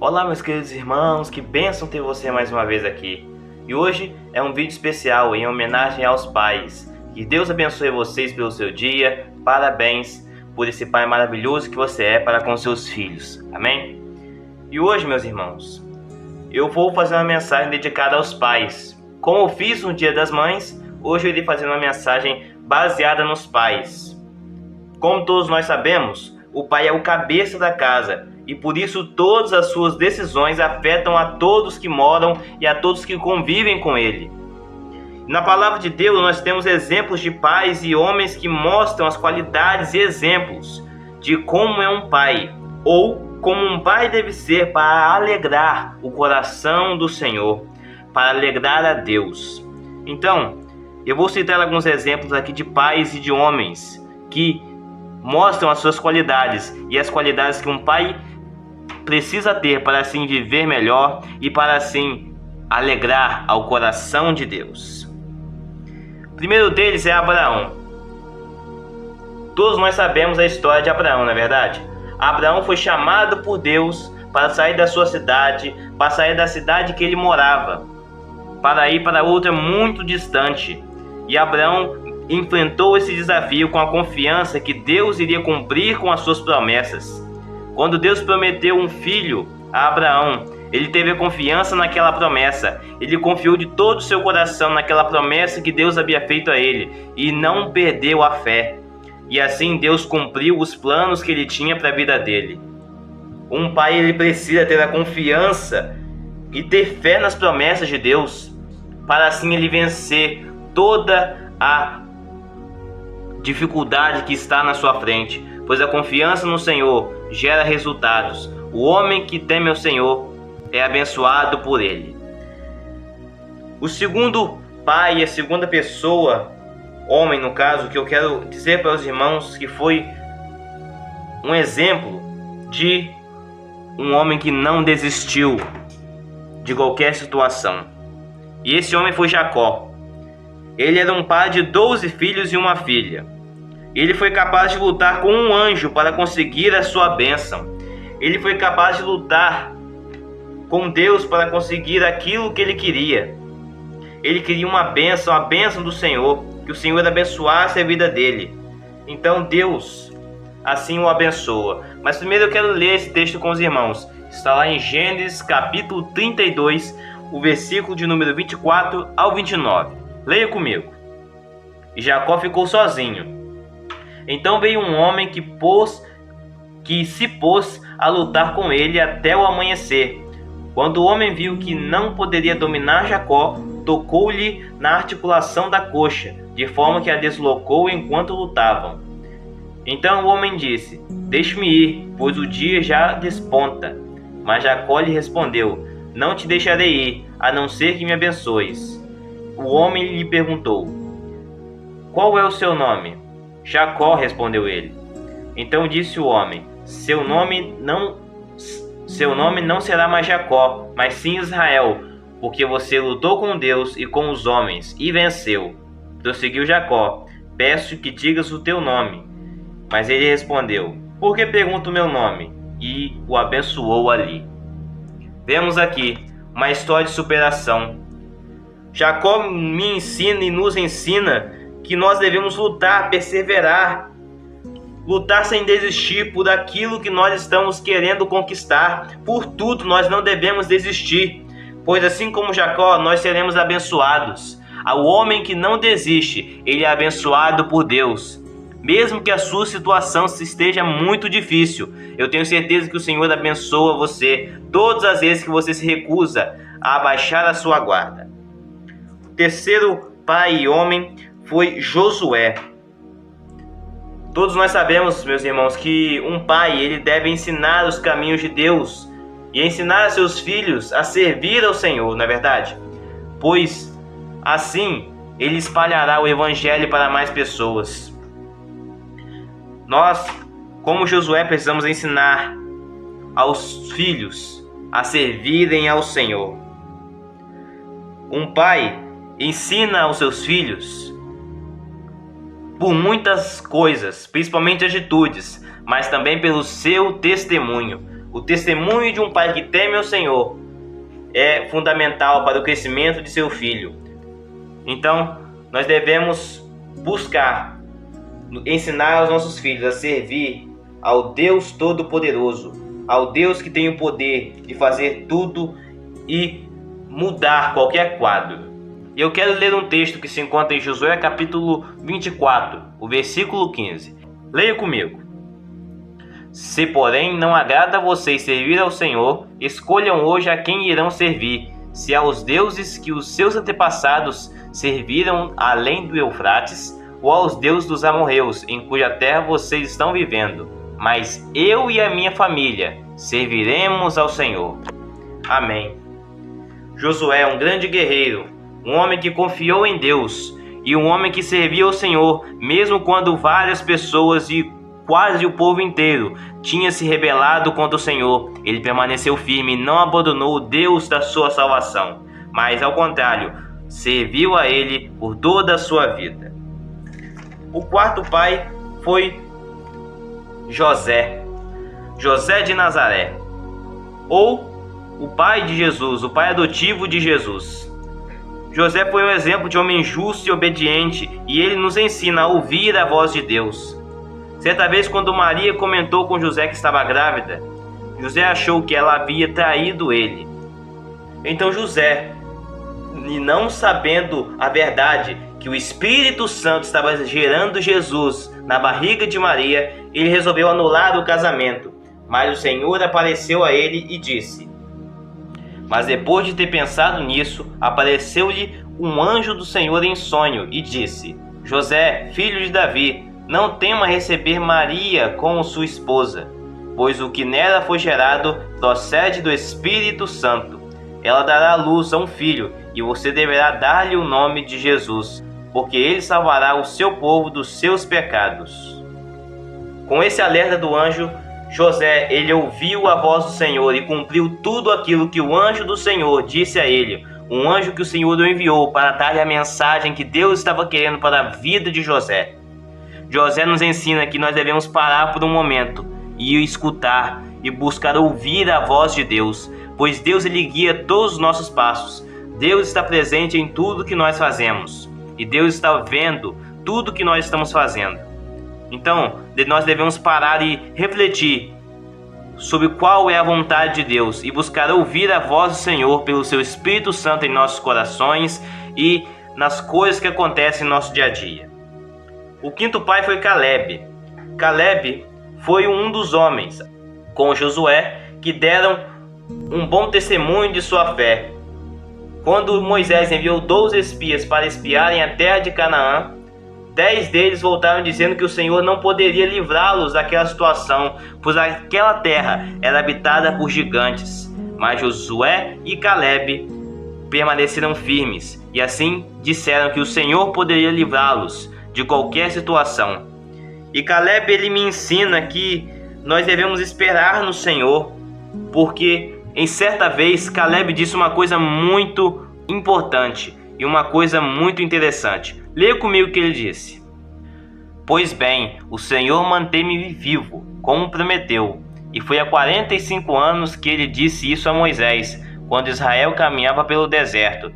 Olá, meus queridos irmãos, que bênção ter você mais uma vez aqui. E hoje é um vídeo especial em homenagem aos pais. Que Deus abençoe vocês pelo seu dia. Parabéns por esse pai maravilhoso que você é para com seus filhos. Amém? E hoje, meus irmãos, eu vou fazer uma mensagem dedicada aos pais. Como eu fiz no Dia das Mães, hoje eu irei fazer uma mensagem baseada nos pais. Como todos nós sabemos, o pai é o cabeça da casa e por isso todas as suas decisões afetam a todos que moram e a todos que convivem com ele. Na palavra de Deus nós temos exemplos de pais e homens que mostram as qualidades e exemplos de como é um pai ou como um pai deve ser para alegrar o coração do Senhor, para alegrar a Deus. Então, eu vou citar alguns exemplos aqui de pais e de homens que mostram as suas qualidades e as qualidades que um pai precisa ter para assim viver melhor e para assim alegrar ao coração de Deus. O primeiro deles é Abraão. Todos nós sabemos a história de Abraão, não é verdade? Abraão foi chamado por Deus para sair da sua cidade, para sair da cidade que ele morava, para ir para outra muito distante. E Abraão enfrentou esse desafio com a confiança que Deus iria cumprir com as suas promessas. Quando Deus prometeu um filho a Abraão, ele teve a confiança naquela promessa. Ele confiou de todo o seu coração naquela promessa que Deus havia feito a ele e não perdeu a fé. E assim Deus cumpriu os planos que ele tinha para a vida dele. Um pai ele precisa ter a confiança e ter fé nas promessas de Deus para assim ele vencer toda a dificuldade que está na sua frente, pois a confiança no Senhor gera resultados. O homem que teme ao Senhor é abençoado por ele. O segundo pai, a segunda pessoa, homem no caso, que eu quero dizer para os irmãos que foi um exemplo de um homem que não desistiu de qualquer situação. E esse homem foi Jacó. Ele era um pai de 12 filhos e uma filha. Ele foi capaz de lutar com um anjo para conseguir a sua bênção. Ele foi capaz de lutar com Deus para conseguir aquilo que ele queria. Ele queria uma bênção, a bênção do Senhor, que o Senhor abençoasse a vida dele. Então Deus assim o abençoa. Mas primeiro eu quero ler esse texto com os irmãos. Está lá em Gênesis capítulo 32, o versículo de número 24 ao 29. Leia comigo. E Jacó ficou sozinho. Então veio um homem que se pôs a lutar com ele até o amanhecer. Quando o homem viu que não poderia dominar Jacó, tocou-lhe na articulação da coxa, de forma que a deslocou enquanto lutavam. Então o homem disse: Deixe-me ir, pois o dia já desponta. Mas Jacó lhe respondeu: Não te deixarei ir, a não ser que me abençoes. O homem lhe perguntou: Qual é o seu nome? Jacó, respondeu ele. Então disse o homem: Seu nome não será mais Jacó, mas sim Israel, porque você lutou com Deus e com os homens e venceu. Prosseguiu Jacó: Peço que digas o teu nome. Mas ele respondeu: Por que pergunta o meu nome? E o abençoou ali. Vemos aqui uma história de superação. Jacó me ensina e nos ensina que nós devemos lutar, perseverar, lutar sem desistir por aquilo que nós estamos querendo conquistar. Por tudo nós não devemos desistir, pois assim como Jacó, nós seremos abençoados. O homem que não desiste, ele é abençoado por Deus. Mesmo que a sua situação esteja muito difícil, eu tenho certeza que o Senhor abençoa você todas as vezes que você se recusa a abaixar a sua guarda. O terceiro pai e homem foi Josué. Todos nós sabemos, meus irmãos, que um pai ele deve ensinar os caminhos de Deus e ensinar a seus filhos a servir ao Senhor, não é verdade? Pois assim ele espalhará o evangelho para mais pessoas. Nós, como Josué, precisamos ensinar aos filhos a servirem ao Senhor. Um pai ensina aos seus filhos por muitas coisas, principalmente atitudes, mas também pelo seu testemunho. O testemunho de um pai que teme ao Senhor é fundamental para o crescimento de seu filho. Então, nós devemos buscar ensinar aos nossos filhos a servir ao Deus Todo-Poderoso, ao Deus que tem o poder de fazer tudo e mudar qualquer quadro. E eu quero ler um texto que se encontra em Josué capítulo 24, o versículo 15. Leia comigo. Se, porém, não agrada a vocês servir ao Senhor, escolham hoje a quem irão servir, se aos deuses que os seus antepassados serviram além do Eufrates, ou aos deuses dos amorreus, em cuja terra vocês estão vivendo. Mas eu e a minha família serviremos ao Senhor. Amém. Josué, um grande guerreiro, um homem que confiou em Deus e um homem que servia ao Senhor, mesmo quando várias pessoas e quase o povo inteiro tinha se rebelado contra o Senhor. Ele permaneceu firme e não abandonou o Deus da sua salvação, mas ao contrário, serviu a Ele por toda a sua vida. O quarto pai foi José de Nazaré, ou o pai de Jesus, o pai adotivo de Jesus. José foi um exemplo de homem justo e obediente, e ele nos ensina a ouvir a voz de Deus. Certa vez, quando Maria comentou com José que estava grávida, José achou que ela havia traído ele. Então José, e não sabendo a verdade, que o Espírito Santo estava gerando Jesus na barriga de Maria, ele resolveu anular o casamento. Mas o Senhor apareceu a ele e disse: mas depois de ter pensado nisso, apareceu-lhe um anjo do Senhor em sonho e disse: José, filho de Davi, não tema receber Maria como sua esposa, pois o que nela foi gerado procede do Espírito Santo. Ela dará à luz a um filho, e você deverá dar-lhe o nome de Jesus, porque ele salvará o seu povo dos seus pecados. Com esse alerta do anjo, José, ele ouviu a voz do Senhor e cumpriu tudo aquilo que o anjo do Senhor disse a ele, um anjo que o Senhor o enviou para dar-lhe a mensagem que Deus estava querendo para a vida de José. José nos ensina que nós devemos parar por um momento e escutar e buscar ouvir a voz de Deus, pois Deus ele guia todos os nossos passos. Deus está presente em tudo que nós fazemos e Deus está vendo tudo que nós estamos fazendo. Então, nós devemos parar e refletir sobre qual é a vontade de Deus e buscar ouvir a voz do Senhor pelo seu Espírito Santo em nossos corações e nas coisas que acontecem no nosso dia a dia. O quinto pai foi Caleb. Caleb foi um dos homens, com Josué, que deram um bom testemunho de sua fé. Quando Moisés enviou 12 espias para espiarem a terra de Canaã, 10 deles voltaram dizendo que o Senhor não poderia livrá-los daquela situação, pois aquela terra era habitada por gigantes. Mas Josué e Caleb permaneceram firmes e assim disseram que o Senhor poderia livrá-los de qualquer situação. E Caleb ele me ensina que nós devemos esperar no Senhor, porque em certa vez Caleb disse uma coisa muito importante e uma coisa muito interessante. Leia comigo o que ele disse. Pois bem, o Senhor mantém-me vivo, como prometeu. E foi há 45 anos que ele disse isso a Moisés, quando Israel caminhava pelo deserto.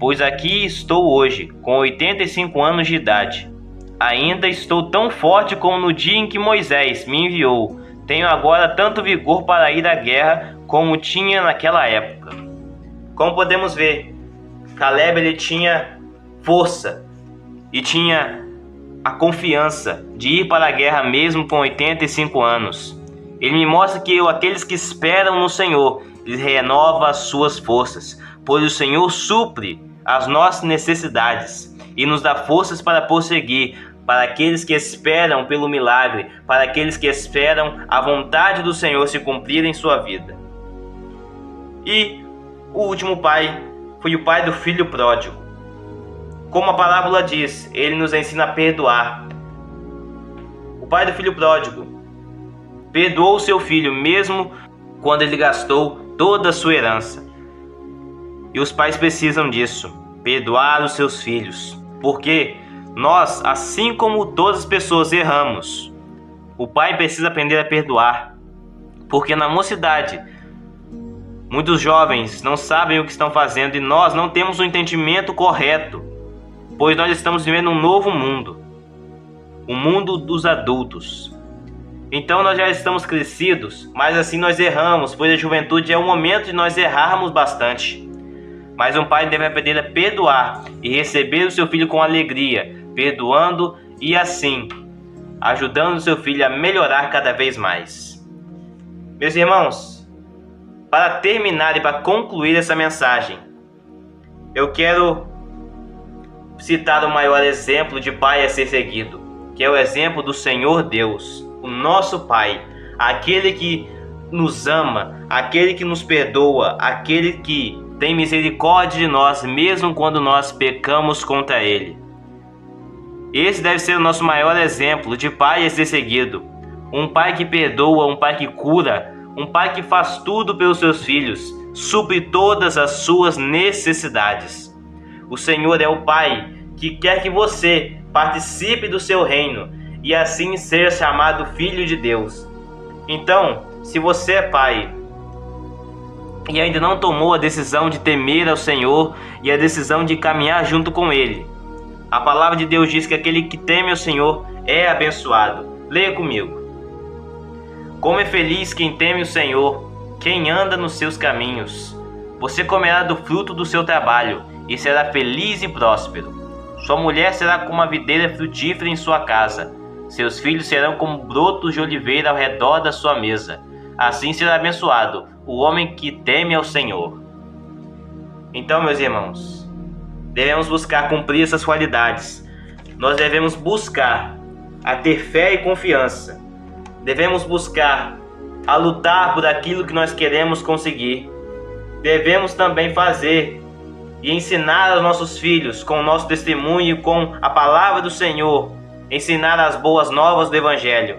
Pois aqui estou hoje, com 85 anos de idade. Ainda estou tão forte como no dia em que Moisés me enviou. Tenho agora tanto vigor para ir à guerra como tinha naquela época. Como podemos ver, Caleb ele tinha força e tinha a confiança de ir para a guerra mesmo com 85 anos. Ele me mostra que aqueles que esperam no Senhor, Ele renova as suas forças, pois o Senhor supre as nossas necessidades e nos dá forças para prosseguir, para aqueles que esperam pelo milagre, para aqueles que esperam a vontade do Senhor se cumprir em sua vida. E o último pai foi o pai do filho pródigo. Como a parábola diz, ele nos ensina a perdoar. O pai do filho pródigo perdoou seu filho mesmo quando ele gastou toda a sua herança. E os pais precisam disso, perdoar os seus filhos, porque nós, assim como todas as pessoas, erramos. O pai precisa aprender a perdoar, porque na mocidade muitos jovens não sabem o que estão fazendo e nós não temos um entendimento correto, pois nós estamos vivendo um novo mundo, o mundo dos adultos. Então nós já estamos crescidos, mas assim nós erramos, pois a juventude é o momento de nós errarmos bastante. Mas um pai deve aprender a perdoar e receber o seu filho com alegria, perdoando e assim ajudando o seu filho a melhorar cada vez mais. Meus irmãos, para terminar e para concluir essa mensagem, eu quero citar o maior exemplo de pai a ser seguido, que é o exemplo do Senhor Deus, o nosso Pai, aquele que nos ama, aquele que nos perdoa, aquele que tem misericórdia de nós, mesmo quando nós pecamos contra Ele. Esse deve ser o nosso maior exemplo de pai a ser seguido. Um pai que perdoa, um pai que cura, um pai que faz tudo pelos seus filhos, supre todas as suas necessidades. O Senhor é o Pai que quer que você participe do seu reino e assim ser chamado filho de Deus. Então, se você é pai e ainda não tomou a decisão de temer ao Senhor e a decisão de caminhar junto com Ele, a palavra de Deus diz que aquele que teme ao Senhor é abençoado. Leia comigo. Como é feliz quem teme o Senhor, quem anda nos seus caminhos. Você comerá do fruto do seu trabalho e será feliz e próspero. Sua mulher será como uma videira frutífera em sua casa. Seus filhos serão como brotos de oliveira ao redor da sua mesa. Assim será abençoado o homem que teme ao Senhor. Então, meus irmãos, devemos buscar cumprir essas qualidades. Nós devemos buscar a ter fé e confiança. Devemos buscar a lutar por aquilo que nós queremos conseguir. Devemos também fazer e ensinar aos nossos filhos com o nosso testemunho e com a palavra do Senhor, ensinar as boas novas do Evangelho.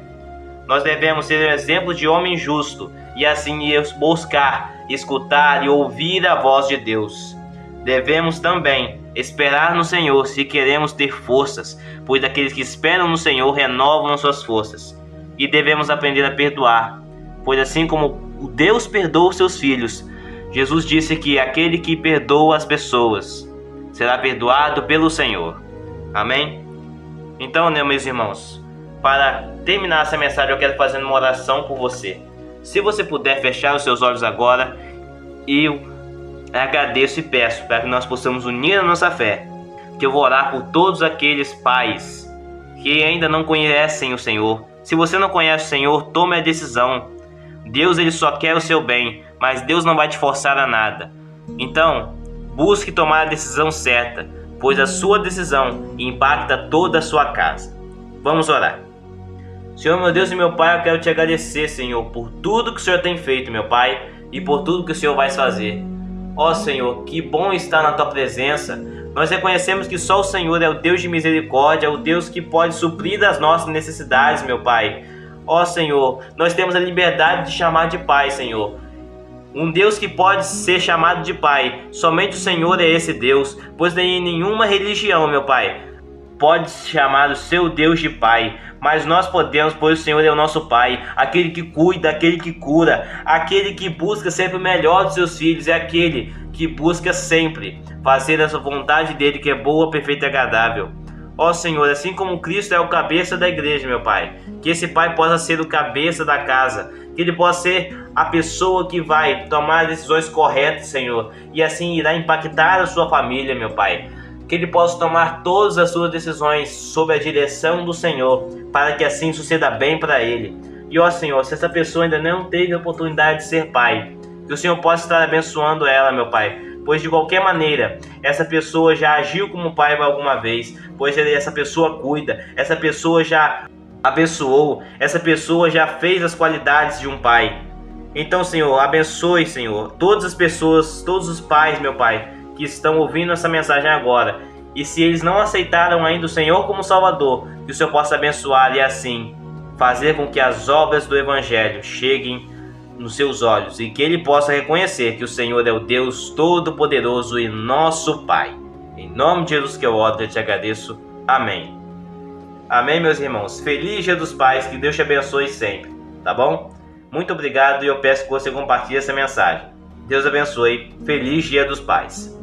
Nós devemos ser um exemplo de homem justo e assim buscar, escutar e ouvir a voz de Deus. Devemos também esperar no Senhor se queremos ter forças, pois aqueles que esperam no Senhor renovam as suas forças. E devemos aprender a perdoar, pois assim como Deus perdoa os seus filhos, Jesus disse que aquele que perdoa as pessoas será perdoado pelo Senhor. Amém? Então, meus irmãos, para terminar essa mensagem eu quero fazer uma oração por você. Se você puder fechar os seus olhos agora, eu agradeço e peço para que nós possamos unir a nossa fé, que eu vou orar por todos aqueles pais que ainda não conhecem o Senhor. Se você não conhece o Senhor, tome a decisão. Deus ele só quer o seu bem, mas Deus não vai te forçar a nada. Então, busque tomar a decisão certa, pois a sua decisão impacta toda a sua casa. Vamos orar. Senhor, meu Deus e meu Pai, eu quero te agradecer, Senhor, por tudo que o Senhor tem feito, meu Pai, e por tudo que o Senhor vai fazer. Ó Senhor, que bom estar na Tua presença. Nós reconhecemos que só o Senhor é o Deus de misericórdia, é o Deus que pode suprir as nossas necessidades, meu Pai. Ó Senhor, nós temos a liberdade de chamar de Pai, Senhor. Um Deus que pode ser chamado de Pai. Somente o Senhor é esse Deus, pois nem nenhuma religião, meu Pai, pode chamar o seu Deus de Pai. Mas nós podemos, pois o Senhor é o nosso Pai, aquele que cuida, aquele que cura, aquele que busca sempre o melhor dos seus filhos, é aquele que busca sempre fazer a sua vontade dele, que é boa, perfeita e agradável. Ó Senhor, assim como Cristo é o cabeça da igreja, meu Pai, que esse Pai possa ser o cabeça da casa, que ele possa ser a pessoa que vai tomar decisões corretas, Senhor, e assim irá impactar a sua família, meu Pai. Que ele possa tomar todas as suas decisões sob a direção do Senhor, para que assim suceda bem para ele. E ó Senhor, se essa pessoa ainda não teve a oportunidade de ser pai, que o Senhor possa estar abençoando ela, meu Pai, pois de qualquer maneira, essa pessoa já agiu como pai alguma vez, pois essa pessoa cuida, essa pessoa já abençoou, essa pessoa já fez as qualidades de um pai. Então, Senhor, abençoe, Senhor, todas as pessoas, todos os pais, meu Pai, que estão ouvindo essa mensagem agora. E se eles não aceitaram ainda o Senhor como Salvador, que o Senhor possa abençoar e assim fazer com que as obras do Evangelho cheguem nos seus olhos e que ele possa reconhecer que o Senhor é o Deus Todo-Poderoso e nosso Pai. Em nome de Jesus que eu oro e te agradeço. Amém. Amém, meus irmãos. Feliz Dia dos Pais, que Deus te abençoe sempre, tá bom? Muito obrigado e eu peço que você compartilhe essa mensagem. Deus abençoe. Feliz Dia dos Pais.